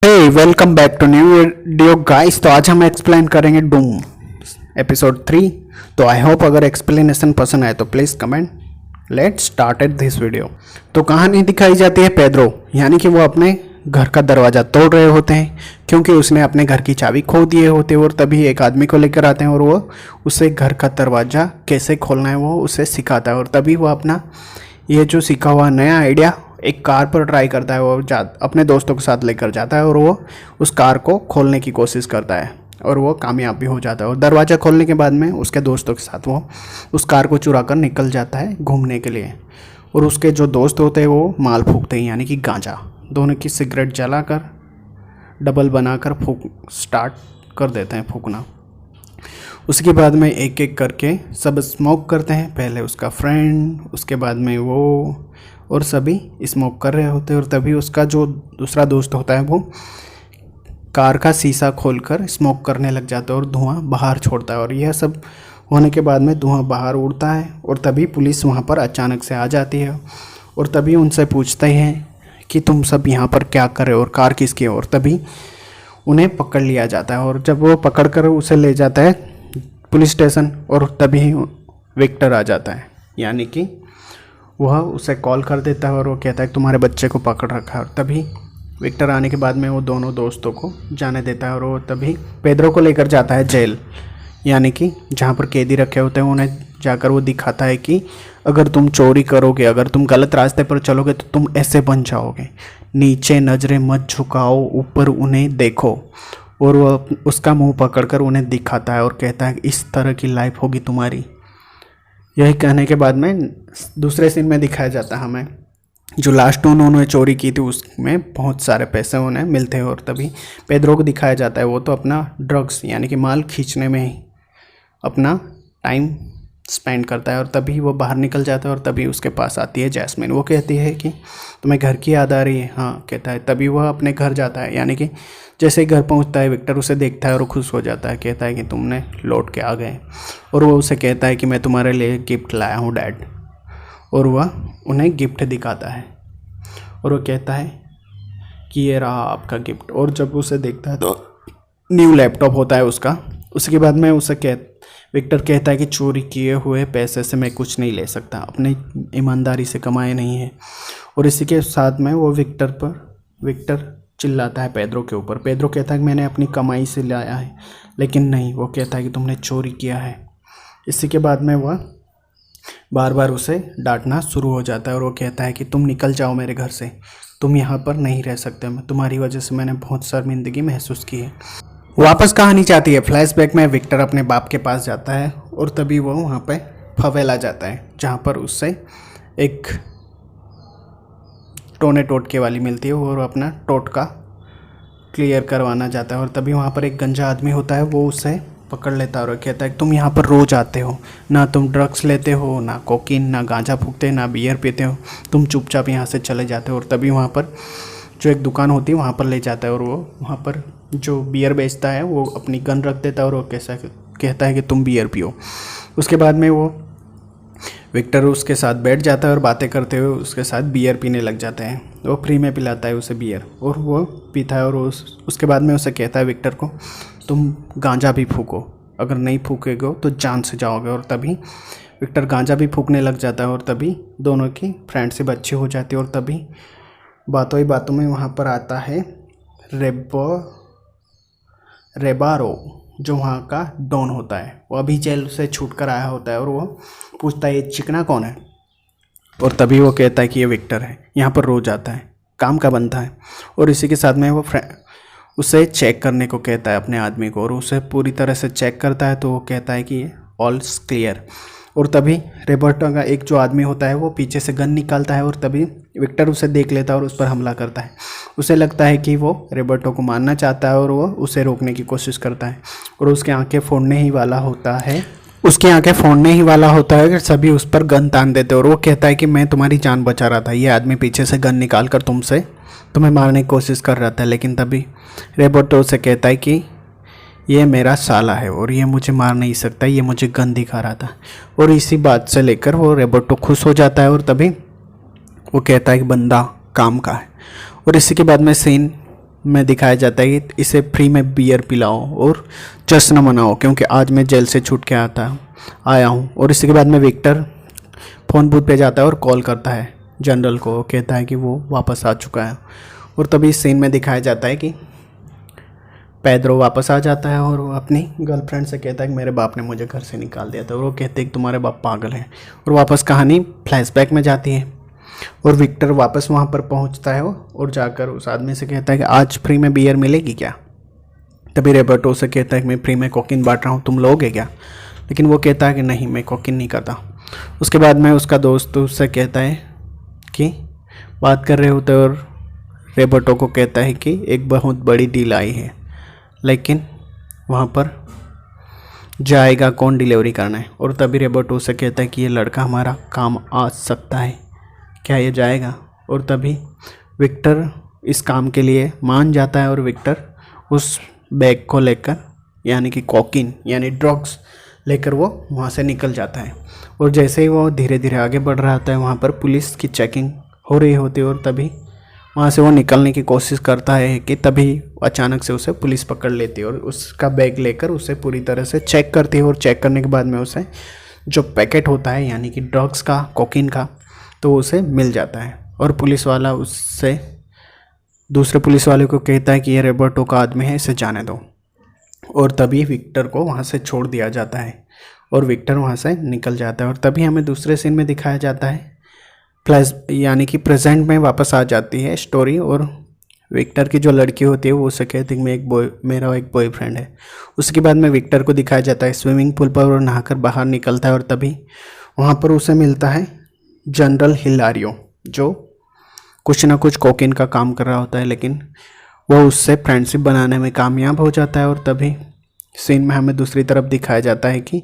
Hey welcome back to new video guys. तो आज हम एक्सप्लेन करेंगे डूम एपिसोड 3। तो आई होप अगर एक्सप्लेनेशन पसंद आए तो please comment. Let's started this video. तो कहानी दिखाई जाती है पेड्रो, यानी कि वो अपने घर का दरवाज़ा तोड़ रहे होते हैं क्योंकि उसने अपने घर की चाबी खो दिए होते हैं। और तभी एक आदमी को लेकर आते हैं और वो उसे घर का दरवाज़ा कैसे खोलना है वो उसे सिखाता है। और तभी वो अपना ये जो सीखा हुआ नया आइडिया एक कार पर ट्राई करता है। वो अपने दोस्तों के साथ लेकर जाता है और वो उस कार को खोलने की कोशिश करता है और वो कामयाब भी हो जाता है। और दरवाज़ा खोलने के बाद में उसके दोस्तों के साथ वो उस कार को चुरा कर निकल जाता है घूमने के लिए। और उसके जो दोस्त होते हैं वो माल फूकते हैं, यानी कि गांजा। दोनों की सिगरेट जलाकर डबल बनाकर फूक स्टार्ट कर देते हैं फूकना। उसके बाद में एक एक करके सब स्मोक करते हैं। पहले उसका फ्रेंड, उसके बाद में वो, और सभी स्मोक कर रहे होते हैं। और तभी उसका जो दूसरा दोस्त होता है वो कार का शीशा खोलकर स्मोक करने लग जाता है और धुआं बाहर छोड़ता है। और यह सब होने के बाद में धुआं बाहर उड़ता है और तभी पुलिस वहाँ पर अचानक से आ जाती है। और तभी उनसे पूछते हैं कि तुम सब यहाँ पर क्या कर रहे हो और कार किसकी है। और तभी उन्हें पकड़ लिया जाता है और जब वो पकड़ कर उसे ले जाता है पुलिस स्टेशन, और तभी विक्टर आ जाता है, यानी कि वह उसे कॉल कर देता है और वो कहता है कि तुम्हारे बच्चे को पकड़ रखा है। और तभी विक्टर आने के बाद में वो दोनों दोस्तों को जाने देता है और वो तभी पेड्रो को लेकर जाता है जेल, यानी कि जहाँ पर कैदी रखे होते हैं। उन्हें जाकर वो दिखाता है कि अगर तुम चोरी करोगे, अगर तुम गलत रास्ते पर चलोगे तो तुम ऐसे बन जाओगे। नीचे नज़रें मत झुकाओ, ऊपर उन्हें देखो। और वह उसका मुंह पकड़कर उन्हें दिखाता है और कहता है इस तरह की लाइफ होगी तुम्हारी। यही कहने के बाद में दूसरे सीन में दिखाया जाता है हमें जो लास्ट उन्होंने चोरी की थी उसमें बहुत सारे पैसे उन्हें मिलते हैं। और तभी पेड्रो को दिखाया जाता है वो तो अपना ड्रग्स यानी कि माल खींचने में ही अपना टाइम स्पेंड करता है। और तभी वो बाहर निकल जाता है और तभी उसके पास आती है जैस्मिन। वो कहती है कि तुम्हें घर की याद आ रही है? हाँ कहता है। तभी वह अपने घर जाता है, यानी कि जैसे ही घर पहुंचता है विक्टर उसे देखता है और खुश हो जाता है। कहता है कि तुमने लौट के आ गए। और वो उसे कहता है कि मैं तुम्हारे लिए गिफ्ट लाया हूँ डैड। और वह उन्हें गिफ्ट दिखाता है और वो कहता है कि ये रहा आपका गिफ्ट। और जब उसे देखता है तो न्यू लैपटॉप होता है उसका। उसके बाद में उसे विक्टर कहता है कि चोरी किए हुए पैसे से मैं कुछ नहीं ले सकता, अपनी ईमानदारी से कमाए नहीं है। और इसी के साथ में वो विक्टर चिल्लाता है पेड्रो के ऊपर। पेड्रो कहता है कि मैंने अपनी कमाई से लाया है, लेकिन नहीं, वो कहता है कि तुमने चोरी किया है। इसी के बाद में वह बार बार उसे डांटना शुरू हो जाता है और वो कहता है कि तुम निकल जाओ मेरे घर से, तुम यहाँ पर नहीं रह सकते, तुम्हारी वजह से मैंने बहुत शर्मिंदगी महसूस की है। वापस कहानी चाहती है फ्लैशबैक में विक्टर अपने बाप के पास जाता है और तभी वो वहाँ पे फवेला जाता है जहाँ पर उससे एक टोने टोटके वाली मिलती है और अपना टोटका क्लियर करवाना जाता है। और तभी वहाँ पर एक गंजा आदमी होता है, वो उसे पकड़ लेता है और कहता है कि तुम यहाँ पर रोज़ आते हो, ना तुम ड्रग्स लेते हो, ना कोकीन, ना गांजा फूकते, ना बियर पीते हो, तुम चुपचाप यहाँ से चले जाते हो। और तभी वहाँ पर जो एक दुकान होती है वहाँ पर ले जाता है और वो वहाँ पर जो बियर बेचता है वो अपनी गन रख देता है और वो कैसा कहता है कि तुम बियर पियो। उसके बाद में वो विक्टर उसके साथ बैठ जाता है और बातें करते हुए उसके साथ बियर पीने लग जाते हैं। वो फ्री में पिलाता है उसे बियर और वो पीता है। और उसके बाद में उसे कहता है विक्टर को, तुम गांजा भी फूको, अगर नहीं फूकेगो तो जान से जाओगे। और तभी विक्टर गांजा भी फूकने लग जाता है और तभी दोनों की फ्रेंडशिप अच्छी हो जाती है। और तभी बातों ही बातों में वहाँ पर आता है रेबारो, जो वहाँ का डॉन होता है। वो अभी जेल से छूट कर आया होता है और वो पूछता है ये चिकना कौन है। और तभी वो कहता है कि ये विक्टर है, यहाँ पर रोज आता है, काम का बनता है। और इसी के साथ में वो उसे चेक करने को कहता है अपने आदमी को और उसे पूरी तरह से चेक करता है तो वो कहता है कि ऑल क्लियर। और तभी रोबर्टो का एक जो आदमी होता है वो पीछे से गन निकालता है और तभी विक्टर उसे देख लेता है और उस पर हमला करता है। उसे लगता है कि वो रोबर्टो को मारना चाहता है और वो उसे रोकने की कोशिश करता है और उसके आंखें फोड़ने ही वाला होता है। कि सभी उस पर गन तान देते हैं और वो कहता है कि मैं तुम्हारी जान बचा रहा था, ये आदमी पीछे से गन निकाल कर तुम्हें मारने की कोशिश कर रहा था। लेकिन तभी रोबर्टो से कहता है कि ये मेरा साला है और ये मुझे मार नहीं सकता, ये मुझे गन दिखा रहा था। और इसी बात से लेकर वो रोबर्टो खुश हो जाता है और तभी वो कहता है कि बंदा काम का है। और इसी के बाद में सीन में दिखाया जाता है कि इसे फ्री में बियर पिलाओ और जश्न मनाओ क्योंकि आज मैं जेल से छूट के आया हूँ। और इसी के बाद में विक्टर फ़ोन बूथ पे जाता है और कॉल करता है जनरल को, कहता है कि वो वापस आ चुका है। और तभी इस सीन में दिखाया जाता है कि पेड्रो वापस आ जाता है और वो अपनी गर्लफ्रेंड से कहता है कि मेरे बाप ने मुझे घर से निकाल दिया था। और वो कहते हैं कि तुम्हारे बाप पागल हैं। और वापस कहानी फ्लैशबैक में जाती है और विक्टर वापस वहाँ पर पहुँचता है और जाकर उस आदमी से कहता है कि आज फ्री में बियर मिलेगी क्या। तभी रॉबर्टो से कहता है कि मैं फ्री में कोकीन बांट रहा हूँ, तुम लोगे क्या। लेकिन वो कहता है कि नहीं, मैं कोकीन नहीं करता। उसके बाद में उसका दोस्त उससे कहता है कि बात कर रहे होते और रॉबर्टो को कहता है कि एक बहुत बड़ी डील आई है, लेकिन वहाँ पर जाएगा कौन डिलीवरी करना है। और तभी रॉबर्टो से कहता है कि ये लड़का हमारा काम आ सकता है, क्या ये जाएगा। और तभी विक्टर इस काम के लिए मान जाता है और विक्टर उस बैग को लेकर यानी कि कोकीन यानी ड्रग्स लेकर वो वहाँ से निकल जाता है। और जैसे ही वो धीरे धीरे आगे बढ़ रहा होता है वहाँ पर पुलिस की चेकिंग हो रही होती है और तभी वहाँ से वो निकलने की कोशिश करता है कि तभी अचानक से उसे पुलिस पकड़ लेती है और उसका बैग लेकर उसे पूरी तरह से चेक करती है। और चेक करने के बाद में उसे जो पैकेट होता है यानी कि ड्रग्स का, कोकीन का, तो उसे मिल जाता है। और पुलिस वाला उससे दूसरे पुलिस वाले को कहता है कि ये रॉबर्टो का आदमी है, इसे जाने दो। और तभी विक्टर को वहाँ से छोड़ दिया जाता है और विक्टर वहाँ से निकल जाता है। और तभी हमें दूसरे सीन में दिखाया जाता है प्लस यानी कि प्रेजेंट में वापस आ जाती है स्टोरी। और विक्टर की जो लड़की होती है वो उसे कहती है कि मेरा एक बॉयफ्रेंड है। उसके बाद में विक्टर को दिखाया जाता है स्विमिंग पूल पर और नहाकर बाहर निकलता है। और तभी वहाँ पर उसे मिलता है जनरल हिलारियो, जो कुछ ना कुछ कोकीन का काम कर रहा होता है, लेकिन वो उससे फ्रेंडशिप बनाने में कामयाब हो जाता है। और तभी सीन में हमें दूसरी तरफ दिखाया जाता है कि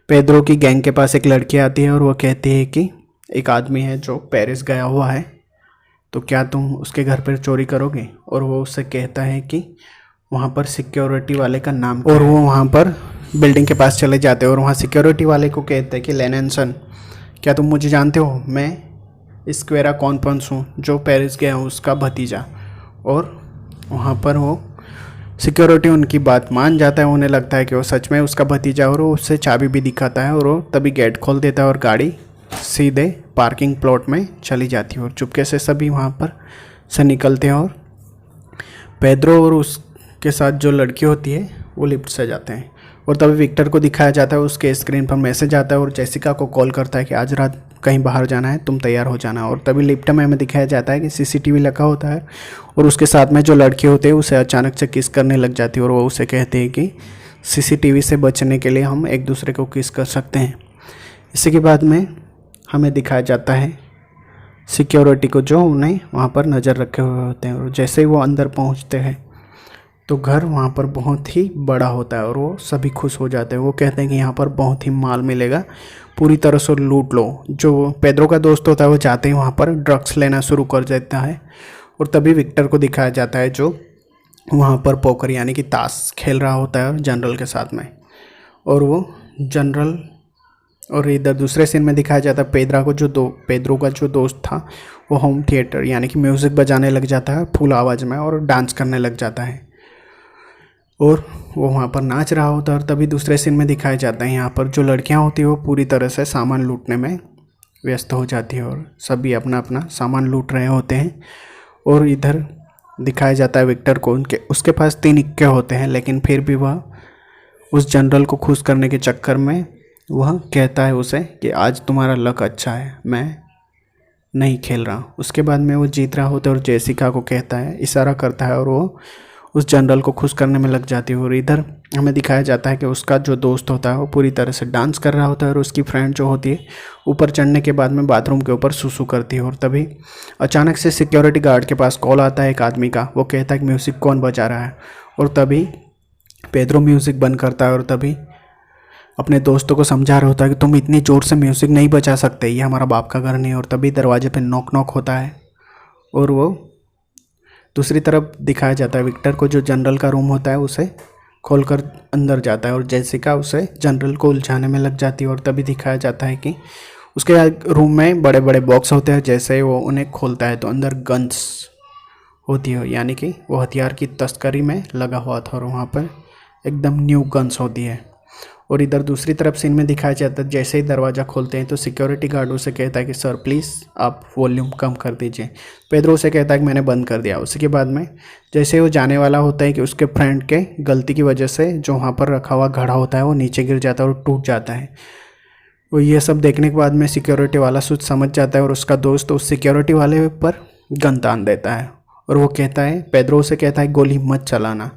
पेड्रो की गैंग के पास एक लड़की आती है और वो कहती है कि एक आदमी है जो पेरिस गया हुआ है, तो क्या तुम उसके घर पर चोरी करोगे। और वो उससे कहता है कि वहाँ पर सिक्योरिटी वाले का नाम, और वो वहाँ पर बिल्डिंग के पास चले जाते हैं और वहाँ सिक्योरिटी वाले को कहते हैं कि लेनेंसन, क्या तुम मुझे जानते हो, मैं स्क्वेरा कॉन्पन्स हूँ जो पेरिस गया हूँ, उसका भतीजा। और वहाँ पर वो सिक्योरिटी उनकी बात मान जाता है, उन्हें लगता है कि वो सच में उसका भतीजा, और वो उससे चाबी भी दिखाता है और वो तभी गेट खोल देता है और गाड़ी सीधे पार्किंग प्लॉट में चली जाती है। और चुपके से सभी वहाँ पर से निकलते हैं और पेड्रो और उसके साथ जो लड़की होती है वो लिफ्ट से जाते हैं। और तभी विक्टर को दिखाया जाता है, उसके स्क्रीन पर मैसेज आता है और जेसिका को कॉल करता है कि आज रात कहीं बाहर जाना है, तुम तैयार हो जाना। और तभी लिफ्ट में हमें दिखाया जाता है कि सीसीटीवी लगा होता है और उसके साथ में जो लड़की होती है उसे अचानक से किस करने लग जाती है और वो उसे कहते हैं कि सीसीटीवी से बचने के लिए हम एक दूसरे को किस कर सकते हैं। इसी के बाद में हमें दिखाया जाता है सिक्योरिटी को जो उन्हें वहाँ पर नज़र रखे हुए होते हैं। और जैसे ही वो अंदर पहुँचते हैं तो घर वहाँ पर बहुत ही बड़ा होता है और वो सभी खुश हो जाते हैं। वो कहते हैं कि यहाँ पर बहुत ही माल मिलेगा, पूरी तरह से लूट लो। जो पेड्रो का दोस्त होता है वो जाते ही वहाँ पर ड्रग्स लेना शुरू कर देता है। और तभी विक्टर को दिखाया जाता है जो वहाँ पर पोकर यानी कि ताश खेल रहा होता है जनरल के साथ में। और वो जनरल, और इधर दूसरे सीन में दिखाया जाता है पेड्रो का जो दोस्त था वो होम थिएटर यानी कि म्यूज़िक बजाने लग जाता है फुल आवाज़ में और डांस करने लग जाता है और वो वहाँ पर नाच रहा होता है। और तभी दूसरे सीन में दिखाया जाता है यहाँ पर जो लड़कियाँ होती है वो पूरी तरह से सामान लूटने में व्यस्त हो जाती है और सभी अपना अपना सामान लूट रहे होते हैं। और इधर दिखाया जाता है विक्टर को उसके पास 3 इक्के होते हैं, लेकिन फिर भी वह उस जनरल को खुश करने के चक्कर में वह कहता है उसे कि आज तुम्हारा लक अच्छा है, मैं नहीं खेल रहा। उसके बाद में वो जीत रहा होता है और जेसिका को कहता है, इशारा करता है और वो उस जनरल को खुश करने में लग जाती है। और इधर हमें दिखाया जाता है कि उसका जो दोस्त होता है वो पूरी तरह से डांस कर रहा होता है और उसकी फ्रेंड जो होती है ऊपर चढ़ने के बाद में बाथरूम के ऊपर सुसु करती है। और तभी अचानक से सिक्योरिटी गार्ड के पास कॉल आता है एक आदमी का, वो कहता है कि म्यूज़िक कौन बजा रहा है। और तभी पेड्रो म्यूज़िक बंद करता है और तभी अपने दोस्तों को समझा रहा होता है कि तुम इतनी ज़ोर से म्यूज़िक नहीं बजा सकते, ये हमारा बाप का घर नहीं है। और तभी दरवाजे पे नॉक नॉक होता है और वो दूसरी तरफ दिखाया जाता है विक्टर को जो जनरल का रूम होता है उसे खोलकर अंदर जाता है और जेसिका उसे जनरल को उलझाने में लग जाती है। और तभी दिखाया जाता है कि उसके रूम में बड़े बड़े बॉक्स होते हैं, जैसे वो उन्हें खोलता है तो अंदर गन्स होती है, यानी कि वो हथियार की तस्करी में लगा हुआ था और वहाँ पर एकदम न्यू गन्स होती है। और इधर दूसरी तरफ सीन में दिखाया जाता है जैसे ही दरवाज़ा खोलते हैं तो सिक्योरिटी गार्ड उसे कहता है कि सर प्लीज़ आप वॉल्यूम कम कर दीजिए। पेड्रो उसे कहता है कि मैंने बंद कर दिया। उसके बाद में जैसे ही वो जाने वाला होता है कि उसके फ्रेंड के गलती की वजह से जो वहाँ पर रखा हुआ घड़ा होता है वो नीचे गिर जाता है और टूट जाता है। वो ये सब देखने के बाद में सिक्योरिटी वाला कुछ समझ जाता है और उसका दोस्त उस सिक्योरिटी वाले पर गन तान देता है और वो कहता है, पेड्रो उसे कहता है गोली मत चलाना,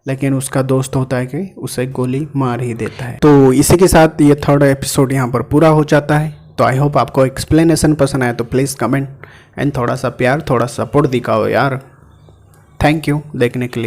लेकिन उसका दोस्त होता है कि उसे गोली मार ही देता है। तो इसी के साथ ये थर्ड एपिसोड यहाँ पर पूरा हो जाता है। तो आई होप आपको एक्सप्लेनेशन पसंद आया, तो प्लीज़ कमेंट एंड थोड़ा सा प्यार, थोड़ा सपोर्ट दिखाओ यार। थैंक यू देखने के लिए।